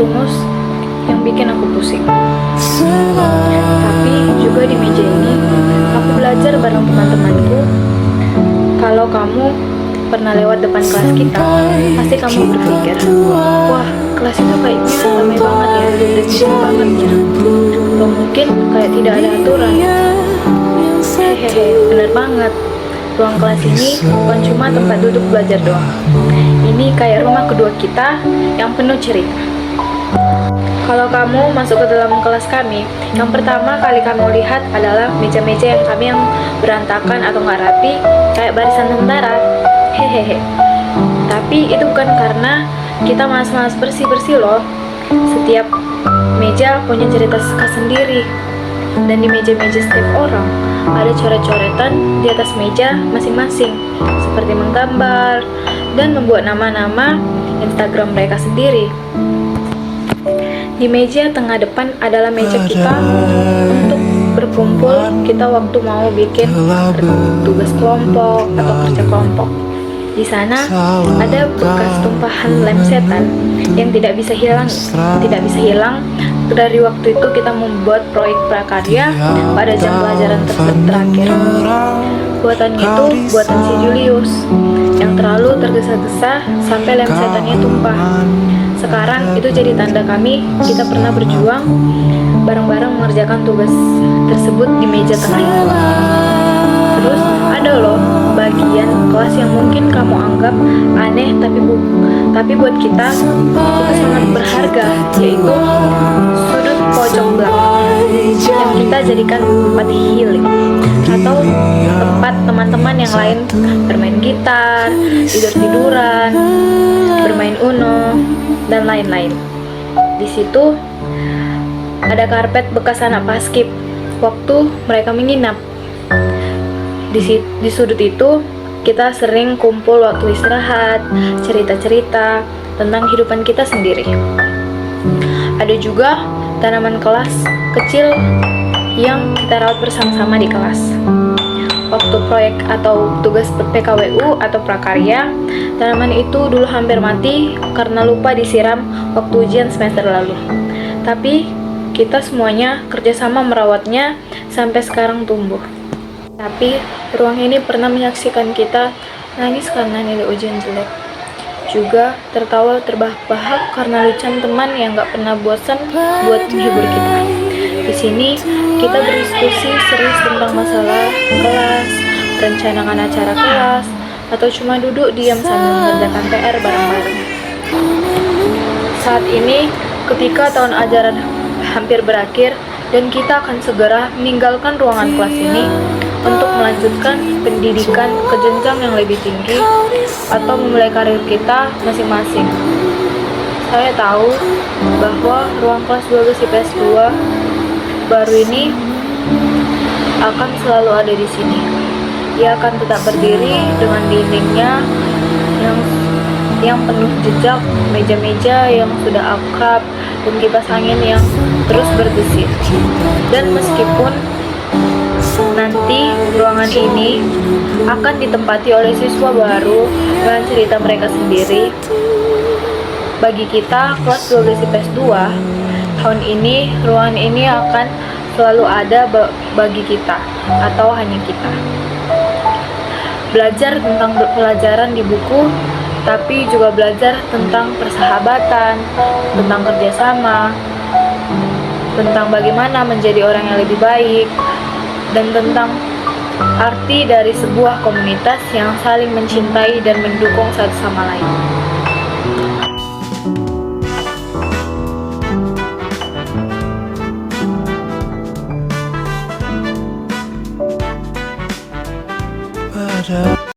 rumus yang bikin aku pusing. Tapi juga di meja ini, aku belajar bareng teman-temanku. Kalau kamu pernah lewat depan kelas kita, pasti kamu berpikir, wah, kelas itu kayaknya ramai banget ya, dan sibuk banget ya. Atau mungkin kayak tidak ada aturan. Hehehe, benar banget. Ruang kelas ini bukan cuma tempat duduk belajar doang. Ini kayak rumah kedua kita yang penuh cerita. Kalau kamu masuk ke dalam kelas kami, yang pertama kali kamu lihat adalah meja-meja yang berantakan atau nggak rapi, kayak barisan tentara. Hehehe. Tapi itu bukan karena kita malas-malas bersih-bersih loh. Setiap meja punya cerita sendiri. Dan di meja-meja setiap orang ada coret-coretan di atas meja masing-masing, seperti menggambar dan membuat nama-nama Instagram mereka sendiri. Di meja tengah depan adalah meja kita untuk berkumpul kita waktu mau bikin tugas kelompok atau kerja kelompok. Di sana ada bekas tumpahan lem setan yang tidak bisa hilang dari waktu itu kita membuat proyek prakarya pada jam pelajaran terakhir. Buatannya itu buatan si Julius yang terlalu tergesa-gesa sampai lem setannya tumpah. Sekarang itu jadi tanda kita pernah berjuang bareng-bareng mengerjakan tugas tersebut di meja tengah itu. Terus ada loh bagian kelas yang mungkin kamu anggap aneh, tapi buat kita itu sangat berharga, yaitu sudut pojok belakang yang kita jadikan tempat healing atau tempat teman-teman yang lain bermain gitar, tidur-tiduran, bermain Uno, dan lain-lain. Di situ ada karpet bekas anak paskib waktu mereka menginap. Di sudut itu kita sering kumpul waktu istirahat, cerita-cerita tentang kehidupan kita sendiri. Ada juga tanaman kelas kecil yang kita rawat bersama-sama di kelas. Waktu proyek atau tugas PKWU atau prakarya, tanaman itu dulu hampir mati karena lupa disiram waktu ujian semester lalu. Tapi kita semuanya kerjasama merawatnya sampai sekarang tumbuh. Tapi ruang ini pernah menyaksikan kita nangis karena nilai ujian jelek. Juga tertawa terbahak-bahak karena lucuan teman yang gak pernah bosan buat menghibur kita. Di sini kita berdiskusi serius tentang masalah kelas, merencanakan acara kelas, atau cuma duduk diam sambil mengerjakan PR bareng-bareng. Saat ini, ketika tahun ajaran hampir berakhir dan kita akan segera meninggalkan ruangan kelas ini untuk melanjutkan pendidikan ke jenjang yang lebih tinggi atau memulai karir kita masing-masing. Saya tahu bahwa ruang kelas 12 IPS 2 baru ini akan selalu ada di sini. Ia akan tetap berdiri dengan dindingnya yang penuh jejak, meja-meja yang sudah akrab, dan kipas angin yang terus bergesit. Dan meskipun nanti ruangan ini akan ditempati oleh siswa baru dengan cerita mereka sendiri, bagi kita kelas 12 IPS 2 tahun ini ruangan ini akan selalu ada bagi kita atau hanya kita. Belajar tentang pelajaran di buku, tapi juga belajar tentang persahabatan, tentang kerjasama, tentang bagaimana menjadi orang yang lebih baik, dan tentang arti dari sebuah komunitas yang saling mencintai dan mendukung satu sama lain. Ada